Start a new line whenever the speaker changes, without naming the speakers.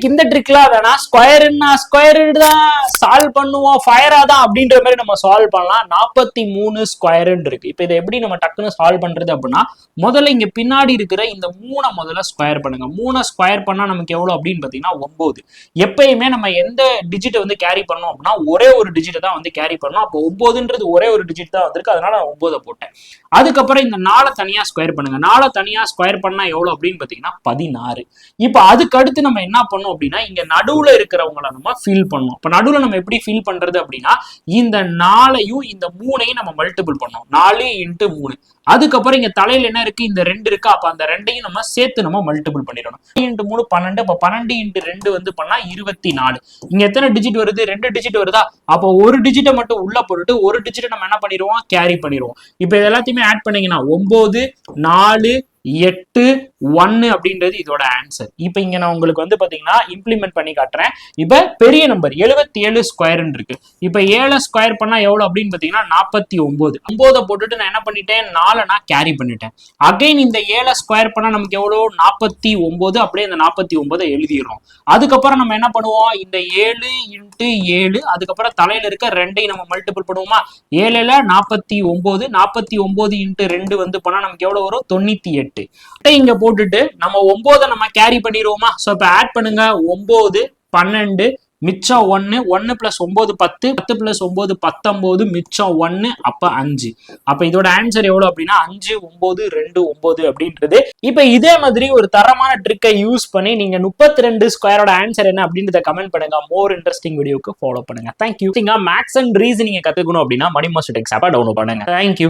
இந்த ட்ரிக்லாம் வேணா, ஸ்கொயர் தான் சால்வ் பண்ணுவோம், ஃபயரா தான் அப்படின்ற மாதிரி நம்ம சால்வ் பண்ணலாம். 43 ஸ்கொயர்னு இருக்கு. இப்போ இதை எப்படி நம்ம டக்குன்னு சால்வ் பண்றது அப்படின்னா, முதல்ல இங்க பின்னாடி இருக்கிற இந்த 3 முதல்ல ஸ்கொயர் பண்ணுங்க. 3 ஸ்கொயர் பண்ணா நமக்கு எவ்வளவு அப்படின்னு பாத்தீங்கன்னா 9. எப்பயுமே நம்ம எந்த டிஜிட்டை வந்து கேரி பண்ணோம் அப்படின்னா ஒரே ஒரு டிஜிட்டை தான் வந்து கேரி பண்ணோம். அப்போ 9ன்றது ஒரே ஒரு டிஜிட் தான் வந்திருக்கு, அதனால நான் 9 போட்டேன். அதுக்கப்புறம் இந்த 4 தனியா ஸ்கொயர் பண்ணுங்க. 4 தனியா ஸ்கொயர் பண்ணா எவ்வளவு அப்படின்னு பாத்தீங்கன்னா 16. இப்ப அதுக்கு அடுத்து நம்ம என்ன பண்ணோம் அப்படின்னா, இங்க நடுவுல இருக்கிறவங்களை நம்ம ஃபில் பண்ணோம். இப்ப நடுவுல நம்ம எப்படி ஃபில் பண்றது அப்படின்னா, இந்த 4ஐயும் இந்த 3ஐயும் நம்ம மல்டிபிள் பண்ணோம். 4 × 3. அதுக்கப்புறம் இங்க தலையில என்ன இருக்கு, இந்த 2 இருக்கு. அப்ப அந்த 2ஐயும் நம்ம சேர்த்து நம்ம மல்டிபிள் பண்ணிடணும். 3 × 3 12. அப்ப 12 × 2 வந்து பண்ணா 24. இங்க எத்தனை டிஜிட் வருது, 2 டிஜிட் வருதா? அப்போ ஒரு டிஜிட்டை மட்டும் உள்ள போட்டுட்டு ஒரு டிஜிட்டை நம்ம என்ன பண்ணிடுவோம், கேரி பண்ணிடுவோம். இப்ப இது எல்லாத்தையுமே ஆட் பண்ணீங்கன்னா 9, 4, 8, 1 அப்படின்றது இதோட ஆன்சர். இப்ப இங்க நான் உங்களுக்கு வந்து பாத்தீங்கன்னா இம்ப்ளிமெண்ட் பண்ணி காட்டுறேன். இப்ப பெரிய நம்பர் 77 ஸ்கொயர்னு இருக்கு. இப்ப 7 ஸ்கொயர் பண்ணா எவ்வளவு அப்படின்னு பாத்தீங்கன்னா 49. 9 போட்டுட்டு நான் என்ன பண்ணிட்டேன், 4 நான் கேரி பண்ணிட்டேன். அகைன் இந்த 7 ஸ்கொயர் பண்ணா நமக்கு எவ்வளவு 49. அப்படியே இந்த 49 எழுதிடுறோம். அதுக்கப்புறம் நம்ம என்ன பண்ணுவோம், இந்த 7 × 7, அதுக்கப்புறம் தலையில இருக்க 2ஐயும் நம்ம மல்டிபிள் பண்ணுவோமா. 7ல 49, 49 × 2 வந்து பண்ணா நமக்கு எவ்வளவு வரும், 98. இங்க போட்டுட்டு நம்ம 9 நம்ம கேரி பண்ணிடுவோமா. சோ இப்ப ஆட் பண்ணுங்க. 9, 12, மிச்சம் 1, 1 + 9 10, 10 + 9 19, மிச்சம் 1, அப்ப 5. அப்ப இதோட ஆன்சர் எவ்வளவு அப்படின்னா 5, 9, 2, 9 அப்படின்றது. இப்ப இதே மாதிரி ஒரு தரமான ட்ரிக்கை யூஸ் பண்ணி நீங்க 32 ஸ்கொயரோட ஆன்சர் என்ன அப்படின்றத கமெண்ட் பண்ணுங்க. மோர் இன்ட்ரெஸ்டிங் வீடியோக்கு ஃபாலோ பண்ணுங்க. தேங்க்யூ. மேக்ஸ் அண்ட் ரீசனிங் கத்துக்கணும் அப்படின்னா மணி மாஸ்டர் டெக்ஸ் ஆப்பை டவுன்லோட் பண்ணுங்க. தேங்க்யூ.